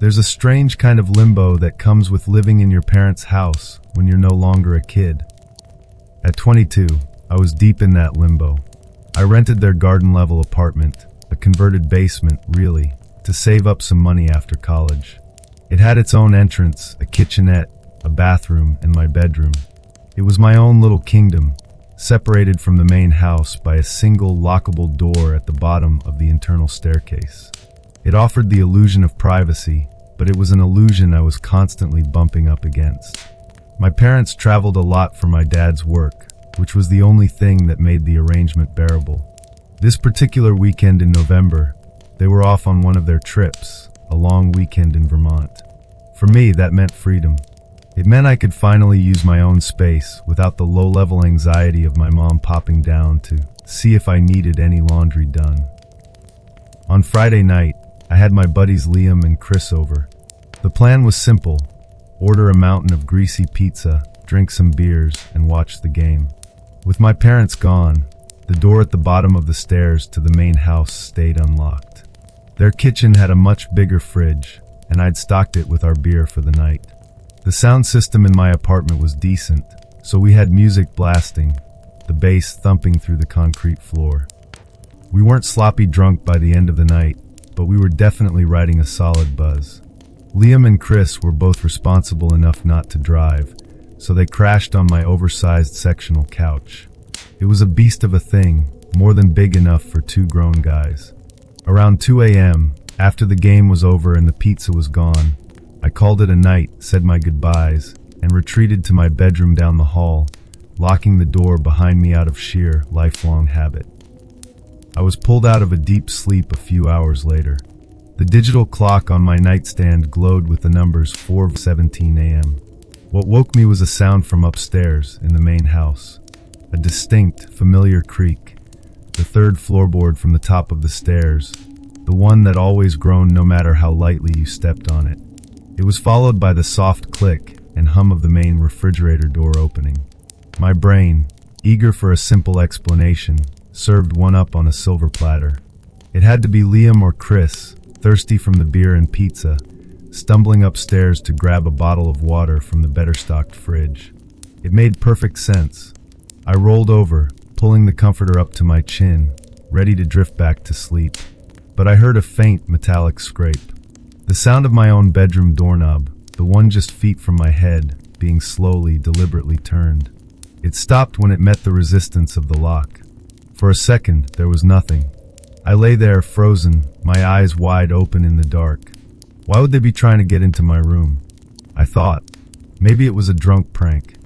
There's a strange kind of limbo that comes with living in your parents' house when you're no longer a kid. At 22, I was deep in that limbo. I rented their garden-level apartment, a converted basement, really, to save up some money after college. It had its own entrance, a kitchenette, a bathroom, and my bedroom. It was my own little kingdom, separated from the main house by a single lockable door at the bottom of the internal staircase. It offered the illusion of privacy, but it was an illusion I was constantly bumping up against. My parents traveled a lot for my dad's work, which was the only thing that made the arrangement bearable. This particular weekend in November, they were off on one of their trips, a long weekend in Vermont. For me, that meant freedom. It meant I could finally use my own space without the low-level anxiety of my mom popping down to see if I needed any laundry done. On Friday night, I had my buddies Liam and Chris over. The plan was simple: order a mountain of greasy pizza, drink some beers, and watch the game. With my parents gone, the door at the bottom of the stairs to the main house stayed unlocked. Their kitchen had a much bigger fridge, and I'd stocked it with our beer for the night. The sound system in my apartment was decent, so we had music blasting, the bass thumping through the concrete floor. We weren't sloppy drunk by the end of the night, but we were definitely riding a solid buzz. Liam and Chris were both responsible enough not to drive, so they crashed on my oversized sectional couch. It was a beast of a thing, more than big enough for two grown guys. Around 2 a.m., after the game was over and the pizza was gone, I called it a night, said my goodbyes, and retreated to my bedroom down the hall, locking the door behind me out of sheer, lifelong habit. I was pulled out of a deep sleep a few hours later. The digital clock on my nightstand glowed with the numbers 4:17 a.m. What woke me was a sound from upstairs in the main house. A distinct, familiar creak. The third floorboard from the top of the stairs. The one that always groaned no matter how lightly you stepped on it. It was followed by the soft click and hum of the main refrigerator door opening. My brain, eager for a simple explanation, served one up on a silver platter. It had to be Liam or Chris, thirsty from the beer and pizza, stumbling upstairs to grab a bottle of water from the better-stocked fridge. It made perfect sense. I rolled over, pulling the comforter up to my chin, ready to drift back to sleep. But I heard a faint metallic scrape. The sound of my own bedroom doorknob, the one just feet from my head, being slowly, deliberately turned. It stopped when it met the resistance of the lock. For a second, there was nothing. I lay there, frozen, my eyes wide open in the dark. Why would they be trying to get into my room? I thought. Maybe it was a drunk prank.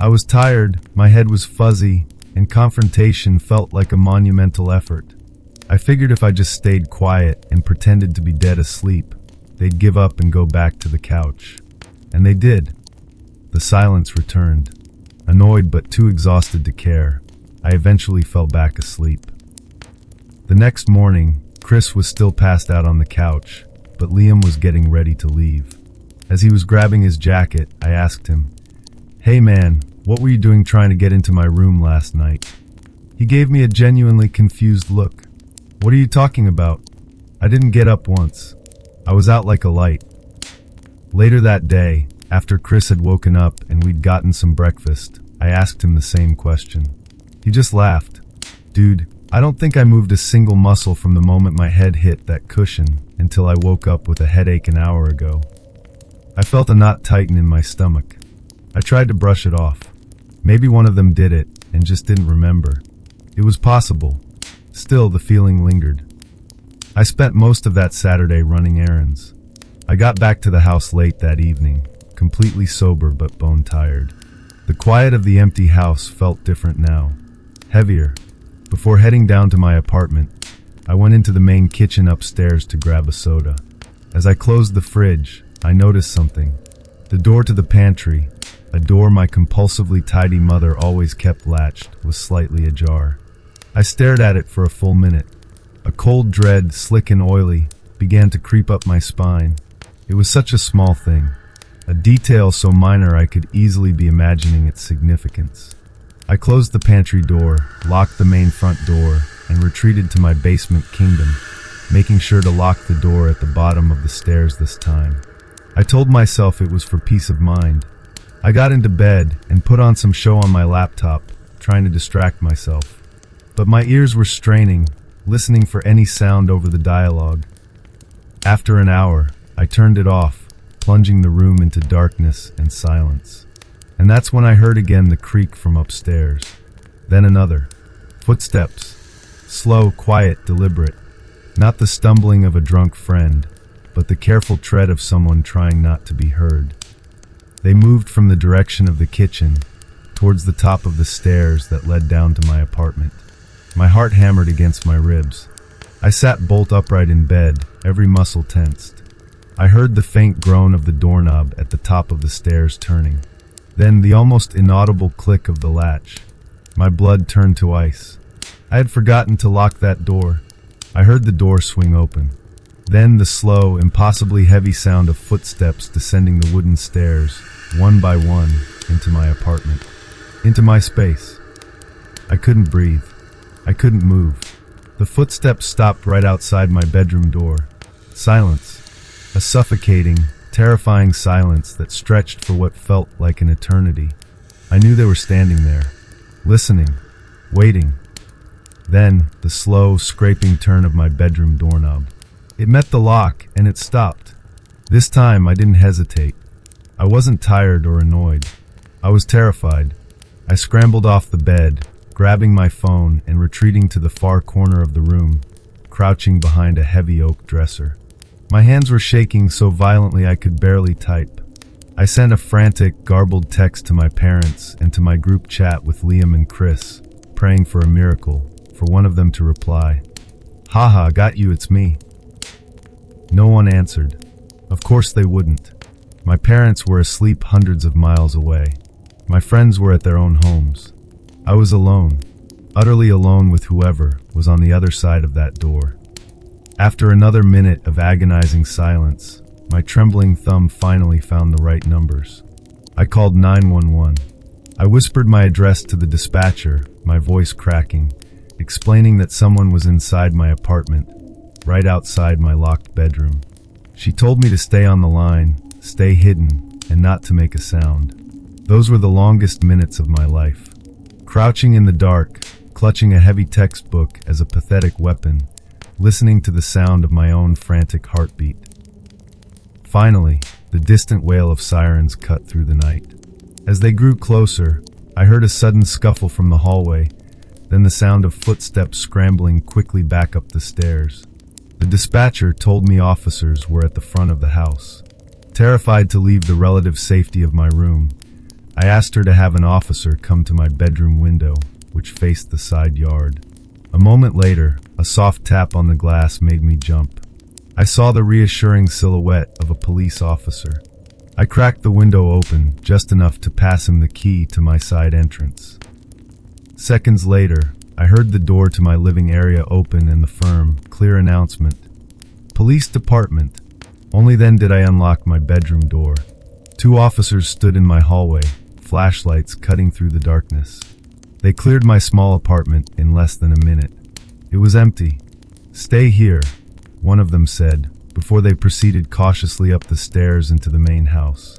I was tired, my head was fuzzy, and confrontation felt like a monumental effort. I figured if I just stayed quiet and pretended to be dead asleep, they'd give up and go back to the couch. And they did. The silence returned. Annoyed but too exhausted to care, I eventually fell back asleep. The next morning, Chris was still passed out on the couch, but Liam was getting ready to leave. As he was grabbing his jacket, I asked him, "Hey man, what were you doing trying to get into my room last night?" He gave me a genuinely confused look. "What are you talking about? I didn't get up once. I was out like a light." Later that day, after Chris had woken up and we'd gotten some breakfast, I asked him the same question. He just laughed. "Dude, I don't think I moved a single muscle from the moment my head hit that cushion until I woke up with a headache an hour ago." I felt a knot tighten in my stomach. I tried to brush it off. Maybe one of them did it and just didn't remember. It was possible. Still, the feeling lingered. I spent most of that Saturday running errands. I got back to the house late that evening, completely sober but bone-tired. The quiet of the empty house felt different now, heavier. Before heading down to my apartment, I went into the main kitchen upstairs to grab a soda. As I closed the fridge, I noticed something. The door to the pantry, a door my compulsively tidy mother always kept latched, was slightly ajar. I stared at it for a full minute. A cold dread, slick and oily, began to creep up my spine. It was such a small thing, a detail so minor I could easily be imagining its significance. I closed the pantry door, locked the main front door, and retreated to my basement kingdom, making sure to lock the door at the bottom of the stairs this time. I told myself it was for peace of mind. I got into bed and put on some show on my laptop, trying to distract myself. But my ears were straining, listening for any sound over the dialogue. After an hour, I turned it off, plunging the room into darkness and silence. And that's when I heard again the creak from upstairs. Then another. Footsteps. Slow, quiet, deliberate. Not the stumbling of a drunk friend, but the careful tread of someone trying not to be heard. They moved from the direction of the kitchen, towards the top of the stairs that led down to my apartment. My heart hammered against my ribs. I sat bolt upright in bed, every muscle tensed. I heard the faint groan of the doorknob at the top of the stairs turning. Then the almost inaudible click of the latch. My blood turned to ice. I had forgotten to lock that door. I heard the door swing open. Then the slow, impossibly heavy sound of footsteps descending the wooden stairs, one by one, into my apartment. Into my space. I couldn't breathe. I couldn't move. The footsteps stopped right outside my bedroom door. Silence. A suffocating, terrifying silence that stretched for what felt like an eternity. I knew they were standing there, listening, waiting. Then, the slow, scraping turn of my bedroom doorknob. It met the lock, and it stopped. This time, I didn't hesitate. I wasn't tired or annoyed. I was terrified. I scrambled off the bed, grabbing my phone and retreating to the far corner of the room, crouching behind a heavy oak dresser. My hands were shaking so violently I could barely type. I sent a frantic, garbled text to my parents and to my group chat with Liam and Chris, praying for a miracle, for one of them to reply, "Haha, got you, it's me." No one answered. Of course they wouldn't. My parents were asleep hundreds of miles away. My friends were at their own homes. I was alone, utterly alone with whoever was on the other side of that door. After another minute of agonizing silence, my trembling thumb finally found the right numbers. I called 911. I whispered my address to the dispatcher, my voice cracking, explaining that someone was inside my apartment, right outside my locked bedroom. She told me to stay on the line, stay hidden, and not to make a sound. Those were the longest minutes of my life. Crouching in the dark, clutching a heavy textbook as a pathetic weapon, listening to the sound of my own frantic heartbeat. Finally, the distant wail of sirens cut through the night. As they grew closer, I heard a sudden scuffle from the hallway, then the sound of footsteps scrambling quickly back up the stairs. The dispatcher told me officers were at the front of the house. Terrified to leave the relative safety of my room, I asked her to have an officer come to my bedroom window, which faced the side yard. A moment later, a soft tap on the glass made me jump. I saw the reassuring silhouette of a police officer. I cracked the window open just enough to pass him the key to my side entrance. Seconds later, I heard the door to my living area open and the firm, clear announcement, "Police Department." Only then did I unlock my bedroom door. 2 officers stood in my hallway, flashlights cutting through the darkness. They cleared my small apartment in less than a minute. It was empty. "Stay here," one of them said, before they proceeded cautiously up the stairs into the main house.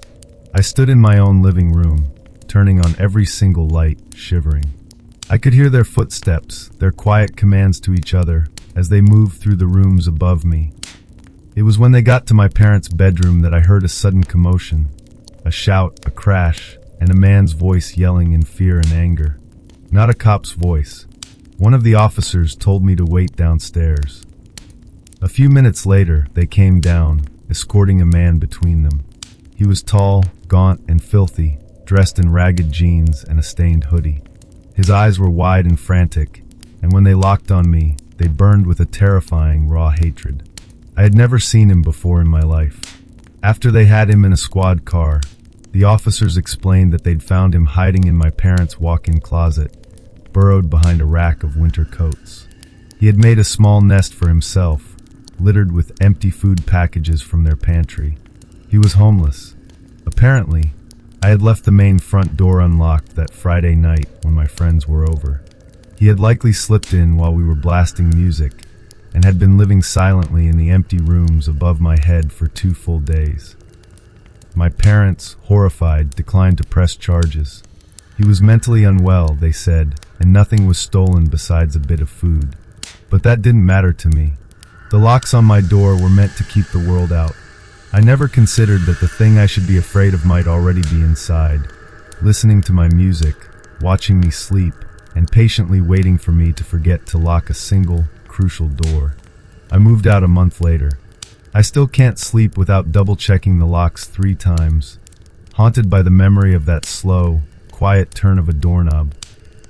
I stood in my own living room, turning on every single light, shivering. I could hear their footsteps, their quiet commands to each other, as they moved through the rooms above me. It was when they got to my parents' bedroom that I heard a sudden commotion, a shout, a crash, and a man's voice yelling in fear and anger. Not a cop's voice. One of the officers told me to wait downstairs. A few minutes later, they came down, escorting a man between them. He was tall, gaunt, and filthy, dressed in ragged jeans and a stained hoodie. His eyes were wide and frantic, and when they locked on me, they burned with a terrifying, raw hatred. I had never seen him before in my life. After they had him in a squad car, the officers explained that they'd found him hiding in my parents' walk-in closet, burrowed behind a rack of winter coats. He had made a small nest for himself, littered with empty food packages from their pantry. He was homeless. Apparently, I had left the main front door unlocked that Friday night when my friends were over. He had likely slipped in while we were blasting music, and had been living silently in the empty rooms above my head for 2 full days. My parents, horrified, declined to press charges. He was mentally unwell, they said, and nothing was stolen besides a bit of food. But that didn't matter to me. The locks on my door were meant to keep the world out. I never considered that the thing I should be afraid of might already be inside, listening to my music, watching me sleep, and patiently waiting for me to forget to lock a single, crucial door. I moved out a month later. I still can't sleep without double-checking the locks 3 times, haunted by the memory of that slow, quiet turn of a doorknob,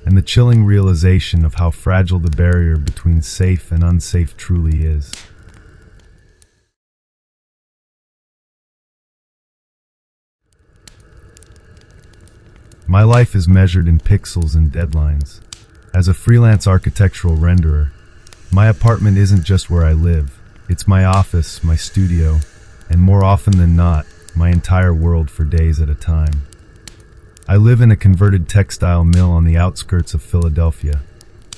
and the chilling realization of how fragile the barrier between safe and unsafe truly is. My life is measured in pixels and deadlines. As a freelance architectural renderer, my apartment isn't just where I live. It's my office, my studio, and more often than not, my entire world for days at a time. I live in a converted textile mill on the outskirts of Philadelphia,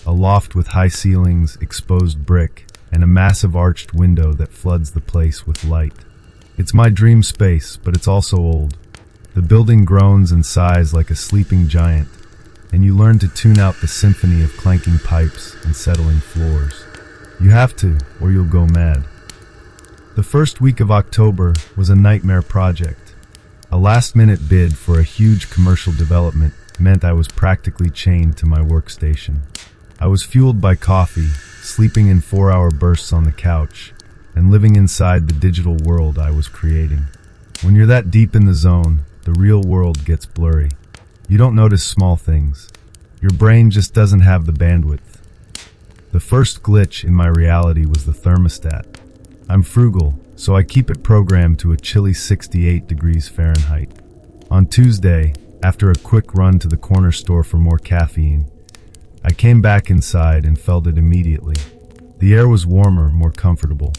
a loft with high ceilings, exposed brick, and a massive arched window that floods the place with light. It's my dream space, but it's also old. The building groans and sighs like a sleeping giant, and you learn to tune out the symphony of clanking pipes and settling floors. You have to, or you'll go mad. The first week of October was a nightmare project. A last-minute bid for a huge commercial development meant I was practically chained to my workstation. I was fueled by coffee, sleeping in 4-hour bursts on the couch, and living inside the digital world I was creating. When you're that deep in the zone, the real world gets blurry. You don't notice small things. Your brain just doesn't have the bandwidth. The first glitch in my reality was the thermostat. I'm frugal, so I keep it programmed to a chilly 68 degrees Fahrenheit. On Tuesday, after a quick run to the corner store for more caffeine, I came back inside and felt it immediately. The air was warmer, more comfortable.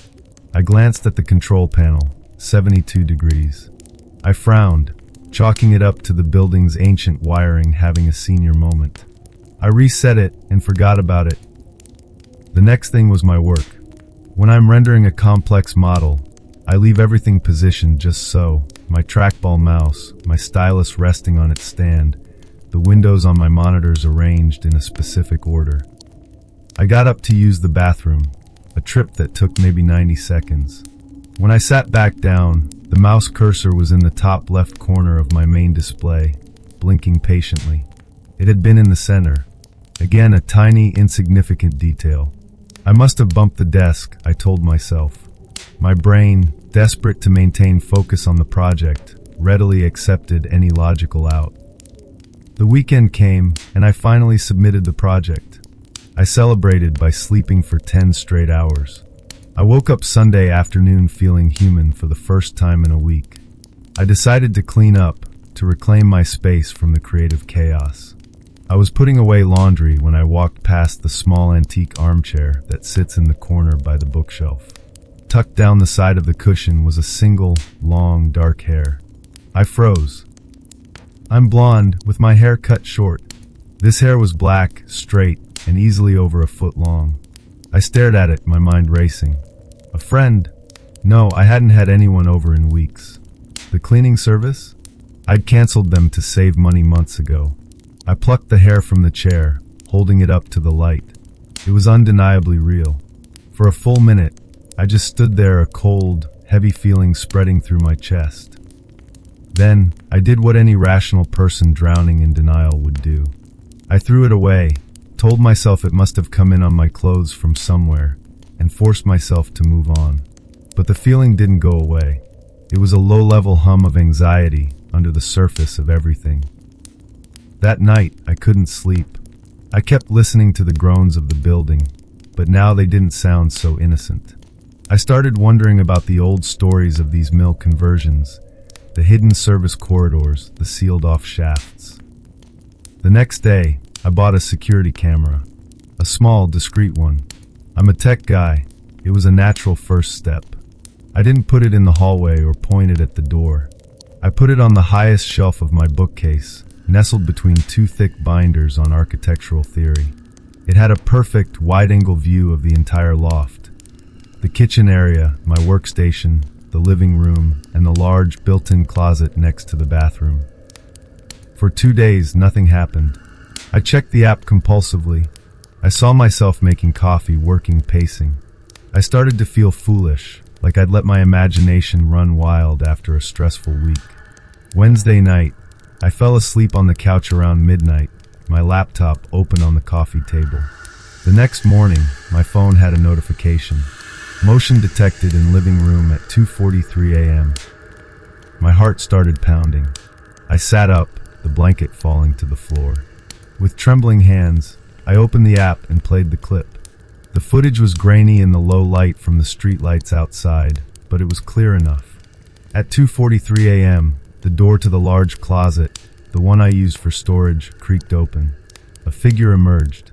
I glanced at the control panel, 72 degrees. I frowned, chalking it up to the building's ancient wiring having a senior moment. I reset it and forgot about it. The next thing was my work. When I'm rendering a complex model, I leave everything positioned just so, my trackball mouse, my stylus resting on its stand, the windows on my monitors arranged in a specific order. I got up to use the bathroom, a trip that took maybe 90 seconds. When I sat back down, the mouse cursor was in the top left corner of my main display, blinking patiently. It had been in the center. Again, a tiny, insignificant detail. I must have bumped the desk, I told myself. My brain, desperate to maintain focus on the project, readily accepted any logical out. The weekend came, and I finally submitted the project. I celebrated by sleeping for 10 straight hours. I woke up Sunday afternoon feeling human for the first time in a week. I decided to clean up, to reclaim my space from the creative chaos. I was putting away laundry when I walked past the small antique armchair that sits in the corner by the bookshelf. Tucked down the side of the cushion was a single, long, dark hair. I froze. I'm blonde, with my hair cut short. This hair was black, straight, and easily over a foot long. I stared at it, my mind racing. A friend? No, I hadn't had anyone over in weeks. The cleaning service? I'd canceled them to save money months ago. I plucked the hair from the chair, holding it up to the light. It was undeniably real. For a full minute, I just stood there, a cold, heavy feeling spreading through my chest. Then, I did what any rational person drowning in denial would do. I threw it away, told myself it must have come in on my clothes from somewhere, and forced myself to move on. But the feeling didn't go away. It was a low-level hum of anxiety under the surface of everything. That night, I couldn't sleep. I kept listening to the groans of the building, but now they didn't sound so innocent. I started wondering about the old stories of these mill conversions, the hidden service corridors, the sealed-off shafts. The next day, I bought a security camera, a small, discreet one. I'm a tech guy. It was a natural first step. I didn't put it in the hallway or point it at the door. I put it on the highest shelf of my bookcase, nestled between 2 thick binders on architectural theory. It had a perfect, wide-angle view of the entire loft, The kitchen area, my workstation, the living room, and the large built-in closet next to the bathroom. For 2 days, nothing happened. I checked the app compulsively. I saw myself making coffee, working, pacing. I started to feel foolish, like I'd let my imagination run wild after a stressful week. Wednesday night, I fell asleep on the couch around midnight, my laptop open on the coffee table. The next morning, my phone had a notification. Motion detected in living room at 2:43 a.m. My heart started pounding. I sat up, the blanket falling to the floor. With trembling hands, I opened the app and played the clip. The footage was grainy in the low light from the streetlights outside, but it was clear enough. At 2:43 a.m., the door to the large closet, the one I used for storage, creaked open. A figure emerged.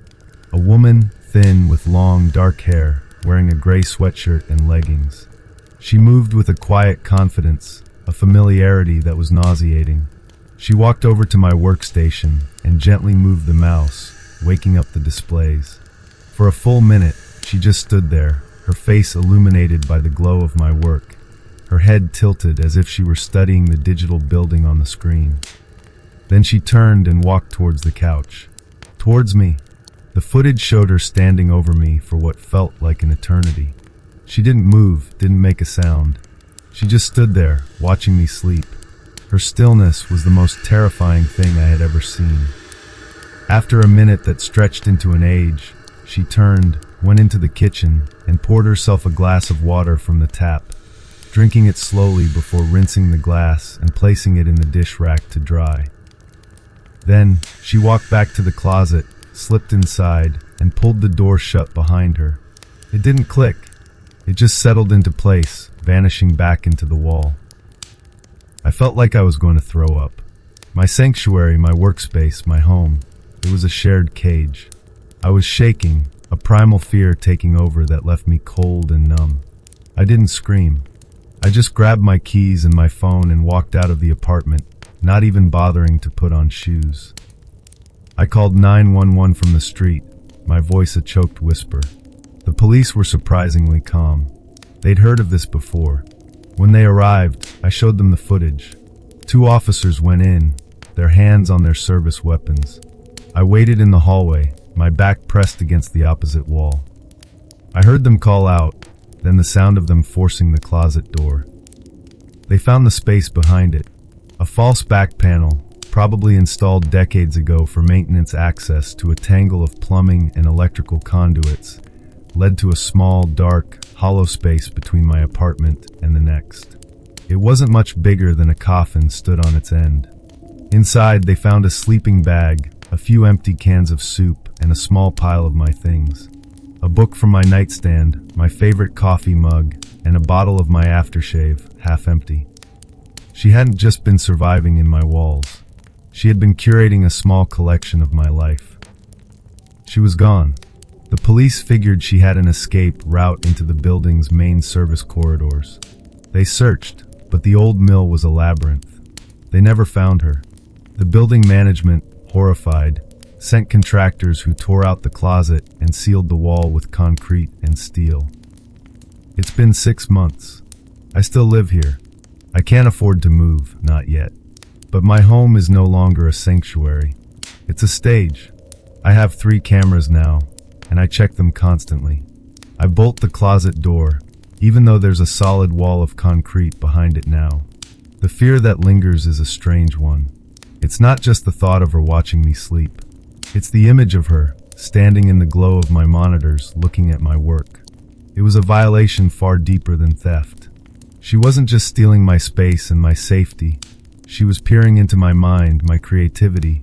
A woman, thin, with long, dark hair, wearing a gray sweatshirt and leggings. She moved with a quiet confidence, a familiarity that was nauseating. She walked over to my workstation and gently moved the mouse, waking up the displays. For a full minute, she just stood there, her face illuminated by the glow of my work, her head tilted as if she were studying the digital building on the screen. Then she turned and walked towards the couch. Towards me. The footage showed her standing over me for what felt like an eternity. She didn't move, didn't make a sound. She just stood there, watching me sleep. Her stillness was the most terrifying thing I had ever seen. After a minute that stretched into an age, she turned, went into the kitchen, and poured herself a glass of water from the tap, drinking it slowly before rinsing the glass and placing it in the dish rack to dry. Then, she walked back to the closet, slipped inside, and pulled the door shut behind her. It didn't click. It just settled into place, vanishing back into the wall. I felt like I was going to throw up. My sanctuary, my workspace, my home. It was a shared cage. I was shaking, a primal fear taking over that left me cold and numb. I didn't scream. I just grabbed my keys and my phone and walked out of the apartment, not even bothering to put on shoes. I called 911 from the street, my voice a choked whisper. The police were surprisingly calm. They'd heard of this before. When they arrived, I showed them the footage. 2 officers went in, their hands on their service weapons. I waited in the hallway, my back pressed against the opposite wall. I heard them call out, then the sound of them forcing the closet door. They found the space behind it, a false back panel, probably installed decades ago for maintenance access to a tangle of plumbing and electrical conduits, led to a small, dark, hollow space between my apartment and the next. It wasn't much bigger than a coffin stood on its end. Inside, they found a sleeping bag, a few empty cans of soup, and a small pile of my things. A book from my nightstand, my favorite coffee mug, and a bottle of my aftershave, half empty. She hadn't just been surviving in my walls. She had been curating a small collection of my life. She was gone. The police figured she had an escape route into the building's main service corridors. They searched, but the old mill was a labyrinth. They never found her. The building management, horrified, sent contractors who tore out the closet and sealed the wall with concrete and steel. It's been 6 months. I still live here. I can't afford to move, not yet. But my home is no longer a sanctuary. It's a stage. I have 3 cameras now, and I check them constantly. I bolt the closet door, even though there's a solid wall of concrete behind it now. The fear that lingers is a strange one. It's not just the thought of her watching me sleep. It's the image of her, standing in the glow of my monitors, looking at my work. It was a violation far deeper than theft. She wasn't just stealing my space and my safety. She was peering into my mind, my creativity,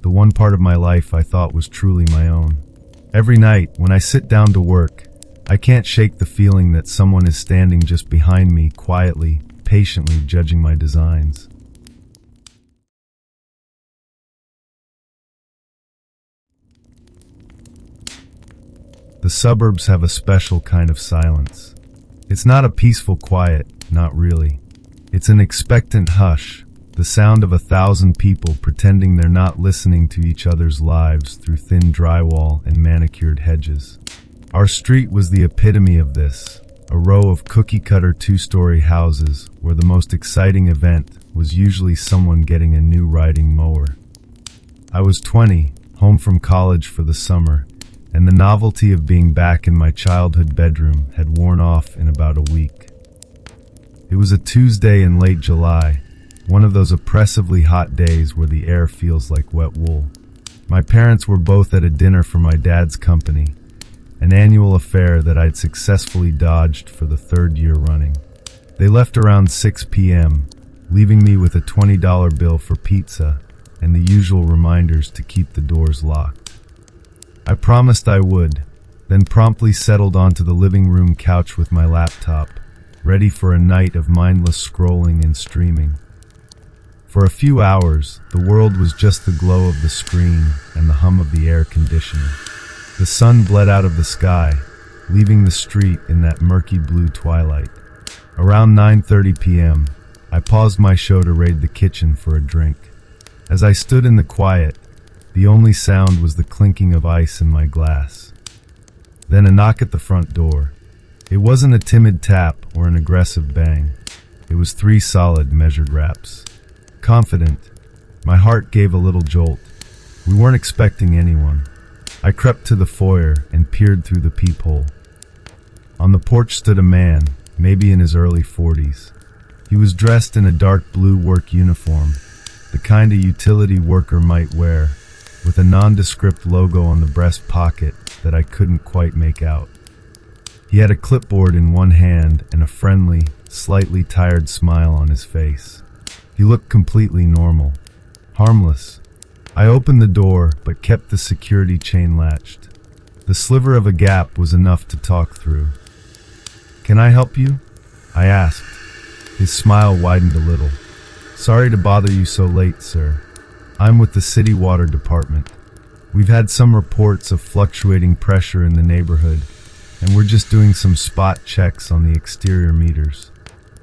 the one part of my life I thought was truly my own. Every night, when I sit down to work, I can't shake the feeling that someone is standing just behind me, quietly, patiently judging my designs. The suburbs have a special kind of silence. It's not a peaceful quiet, not really. It's an expectant hush, the sound of 1,000 people pretending they're not listening to each other's lives through thin drywall and manicured hedges. Our street was the epitome of this. a row of cookie-cutter two-story houses where the most exciting event was usually someone getting a new riding mower. I was 20, home from college for the summer, and the novelty of being back in my childhood bedroom had worn off in about a week. It was a Tuesday in late July, one of those oppressively hot days where the air feels like wet wool. My parents were both at a dinner for my dad's company, an annual affair that I'd successfully dodged for the third year running. They left around 6 p.m., leaving me with a $20 bill for pizza and the usual reminders to keep the doors locked. I promised I would, then promptly settled onto the living room couch with my laptop, ready for a night of mindless scrolling and streaming. For a few hours, the world was just the glow of the screen and the hum of the air conditioner. The sun bled out of the sky, leaving the street in that murky blue twilight. Around 9:30 p.m., I paused my show to raid the kitchen for a drink. As I stood in the quiet, the only sound was the clinking of ice in my glass. Then a knock at the front door. It wasn't a timid tap or an aggressive bang. It was 3 solid, measured raps. Confident, my heart gave a little jolt. We weren't expecting anyone. I crept to the foyer and peered through the peephole. On the porch stood a man, maybe in his early 40s. He was dressed in a dark blue work uniform, the kind a utility worker might wear, with a nondescript logo on the breast pocket that I couldn't quite make out. He had a clipboard in one hand and a friendly, slightly tired smile on his face. He looked completely normal, harmless. I opened the door, but kept the security chain latched. The sliver of a gap was enough to talk through. "Can I help you?" I asked. His smile widened a little. "Sorry to bother you so late, sir. I'm with the city water department. We've had some reports of fluctuating pressure in the neighborhood, and we're just doing some spot checks on the exterior meters.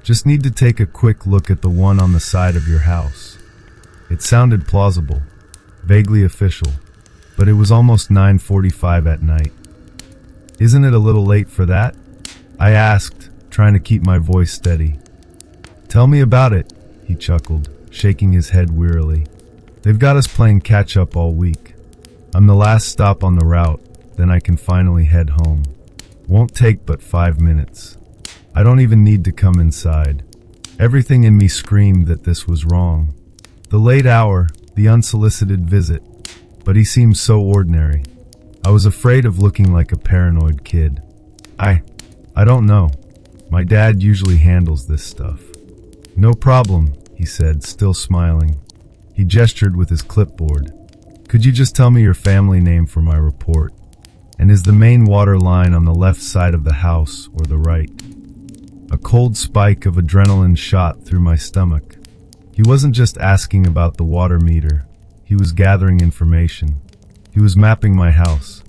Just need to take a quick look at the one on the side of your house." It sounded plausible, vaguely official, but it was almost 9:45 at night. "Isn't it a little late for that?" I asked, trying to keep my voice steady. "Tell me about it," he chuckled, shaking his head wearily. "They've got us playing catch-up all week. I'm the last stop on the route, then I can finally head home. Won't take but 5 minutes. I don't even need to come inside." Everything in me screamed that this was wrong. The late hour, the unsolicited visit, but he seemed so ordinary. I was afraid of looking like a paranoid kid. I don't know. My dad usually handles this stuff." "No problem," he said, still smiling. He gestured with his clipboard. "Could you just tell me your family name for my report? And is the main water line on the left side of the house or the right?" A cold spike of adrenaline shot through my stomach. He wasn't just asking about the water meter. He was gathering information. He was mapping my house.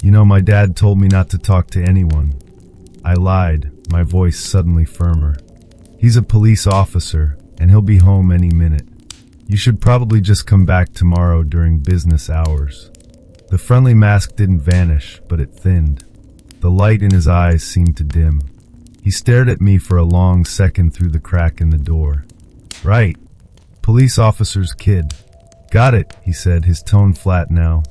"You know, my dad told me not to talk to anyone." I lied, my voice suddenly firmer. "He's a police officer, and he'll be home any minute. You should probably just come back tomorrow during business hours." The friendly mask didn't vanish, but it thinned. The light in his eyes seemed to dim. He stared at me for a long second through the crack in the door. "Right. Police officer's kid." "Got it," he said, his tone flat now.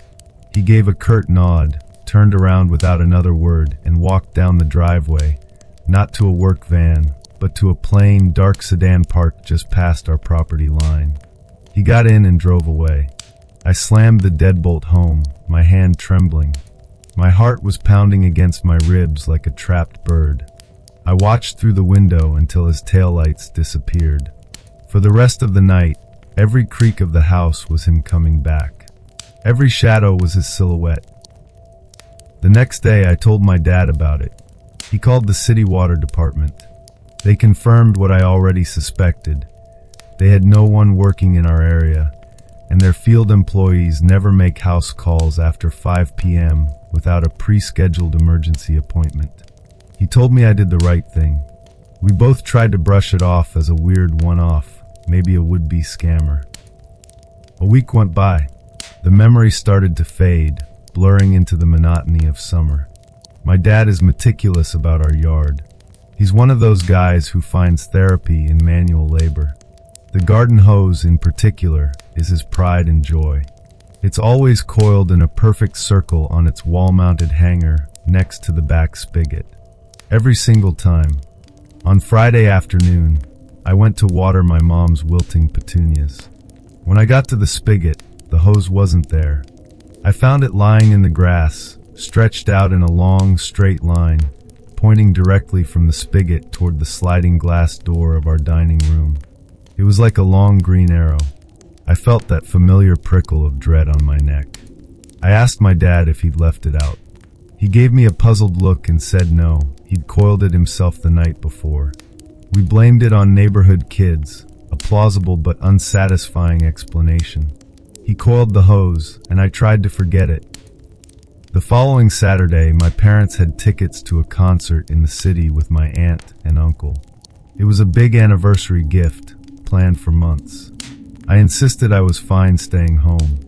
He gave a curt nod, turned around without another word, and walked down the driveway, not to a work van, but to a plain, dark sedan parked just past our property line. He got in and drove away. I slammed the deadbolt home, my hand trembling. My heart was pounding against my ribs like a trapped bird. I watched through the window until his taillights disappeared. For the rest of the night, every creak of the house was him coming back. Every shadow was his silhouette. The next day, I told my dad about it. He called the city water department. They confirmed what I already suspected. They had no one working in our area, and their field employees never make house calls after 5 p.m. without a pre-scheduled emergency appointment. He told me I did the right thing. We both tried to brush it off as a weird one-off, maybe a would-be scammer. A week went by. The memory started to fade, blurring into the monotony of summer. My dad is meticulous about our yard. He's one of those guys who finds therapy in manual labor. The garden hose, in particular, is his pride and joy. It's always coiled in a perfect circle on its wall-mounted hanger next to the back spigot. Every single time. On Friday afternoon, I went to water my mom's wilting petunias. When I got to the spigot, the hose wasn't there. I found it lying in the grass, stretched out in a long, straight line, pointing directly from the spigot toward the sliding glass door of our dining room. It was like a long green arrow. I felt that familiar prickle of dread on my neck. I asked my dad if he'd left it out. He gave me a puzzled look and said no, he'd coiled it himself the night before. We blamed it on neighborhood kids, a plausible but unsatisfying explanation. He coiled the hose, and I tried to forget it. The following Saturday, my parents had tickets to a concert in the city with my aunt and uncle. It was a big anniversary gift, planned for months. I insisted I was fine staying home.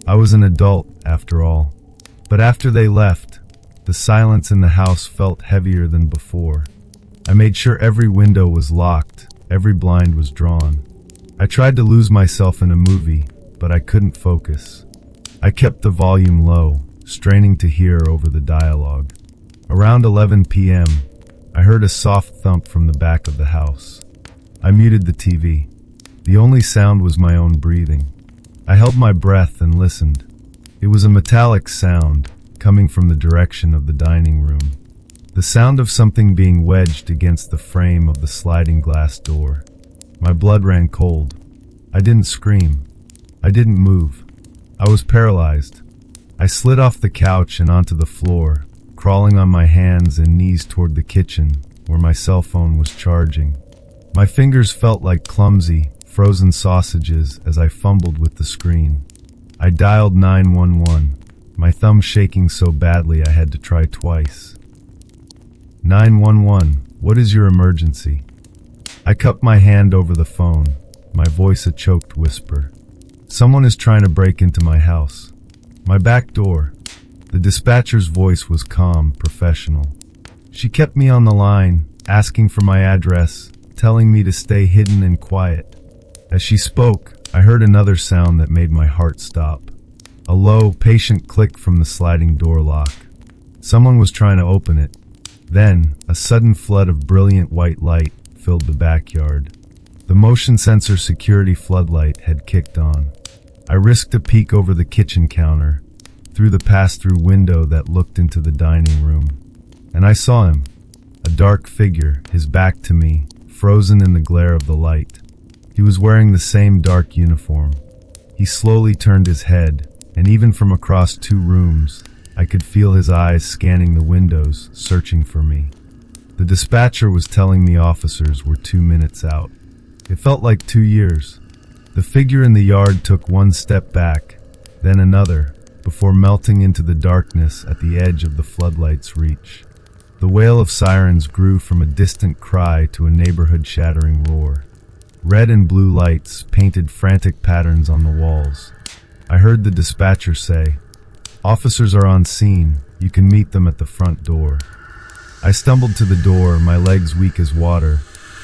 I was an adult, after all. But after they left, the silence in the house felt heavier than before. I made sure every window was locked, every blind was drawn. I tried to lose myself in a movie, but I couldn't focus. I kept the volume low, straining to hear over the dialogue. Around 11 p.m., I heard a soft thump from the back of the house. I muted the TV. The only sound was my own breathing. I held my breath and listened. It was a metallic sound, coming from the direction of the dining room. The sound of something being wedged against the frame of the sliding glass door. My blood ran cold. I didn't scream. I didn't move. I was paralyzed. I slid off the couch and onto the floor, crawling on my hands and knees toward the kitchen, where my cell phone was charging. My fingers felt like clumsy, frozen sausages as I fumbled with the screen. I dialed 911, my thumb shaking so badly I had to try twice. 911, what is your emergency? I cupped my hand over the phone, my voice a choked whisper. Someone is trying to break into my house. My back door. The dispatcher's voice was calm, professional. She kept me on the line, asking for my address, telling me to stay hidden and quiet. As she spoke, I heard another sound that made my heart stop. A low, patient click from the sliding door lock. Someone was trying to open it. Then, a sudden flood of brilliant white light filled the backyard. The motion sensor security floodlight had kicked on. I risked a peek over the kitchen counter, through the pass-through window that looked into the dining room. And I saw him, a dark figure, his back to me, frozen in the glare of the light. He was wearing the same dark uniform. He slowly turned his head, and even from across 2 rooms, I could feel his eyes scanning the windows, searching for me. The dispatcher was telling me officers were 2 minutes out. It felt like 2 years. The figure in the yard took 1 step back, then another, before melting into the darkness at the edge of the floodlight's reach. The wail of sirens grew from a distant cry to a neighborhood-shattering roar. Red and blue lights painted frantic patterns on the walls. I heard the dispatcher say, "Officers are on scene. You can meet them at the front door." I stumbled to the door, my legs weak as water,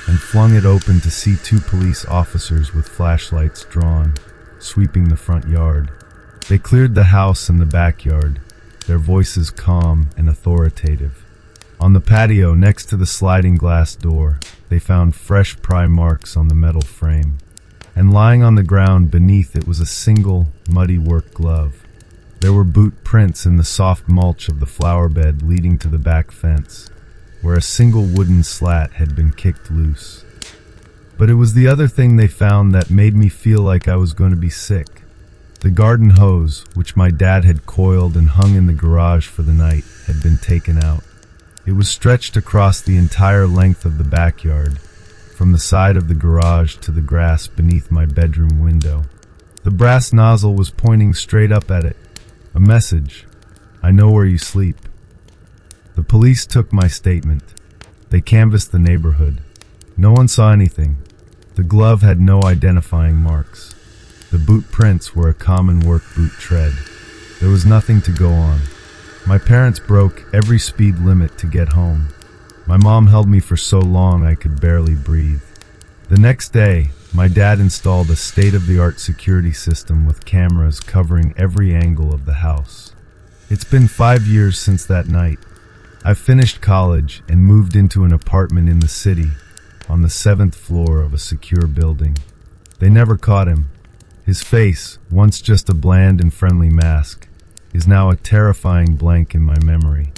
and flung it open to see 2 police officers with flashlights drawn, sweeping the front yard. They cleared the house and the backyard, their voices calm and authoritative. On the patio next to the sliding glass door, they found fresh pry marks on the metal frame. And lying on the ground beneath it was a single, muddy work glove. There were boot prints in the soft mulch of the flower bed leading to the back fence, where a single wooden slat had been kicked loose. But it was the other thing they found that made me feel like I was going to be sick. The garden hose, which my dad had coiled and hung in the garage for the night, had been taken out. It was stretched across the entire length of the backyard, from the side of the garage to the grass beneath my bedroom window. The brass nozzle was pointing straight up at it. A message: "I know where you sleep." The police took my statement. They canvassed the neighborhood. No one saw anything. The glove had no identifying marks. The boot prints were a common work boot tread. There was nothing to go on. My parents broke every speed limit to get home. My mom held me for so long I could barely breathe. The next day, my dad installed a state-of-the-art security system with cameras covering every angle of the house. It's been 5 years since that night. I've finished college and moved into an apartment in the city, on the 7th floor of a secure building. They never caught him. His face, once just a bland and friendly mask, is now a terrifying blank in my memory.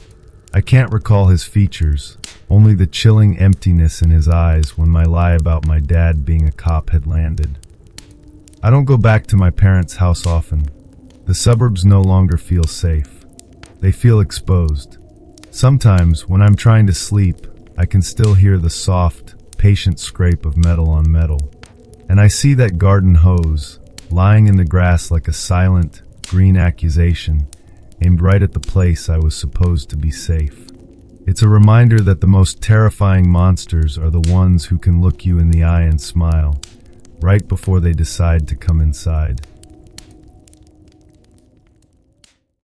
I can't recall his features, only the chilling emptiness in his eyes when my lie about my dad being a cop had landed. I don't go back to my parents' house often. The suburbs no longer feel safe. They feel exposed. Sometimes, when I'm trying to sleep, I can still hear the soft, patient scrape of metal on metal. And I see that garden hose, lying in the grass like a silent, green accusation, aimed right at the place I was supposed to be safe. It's a reminder that the most terrifying monsters are the ones who can look you in the eye and smile, right before they decide to come inside.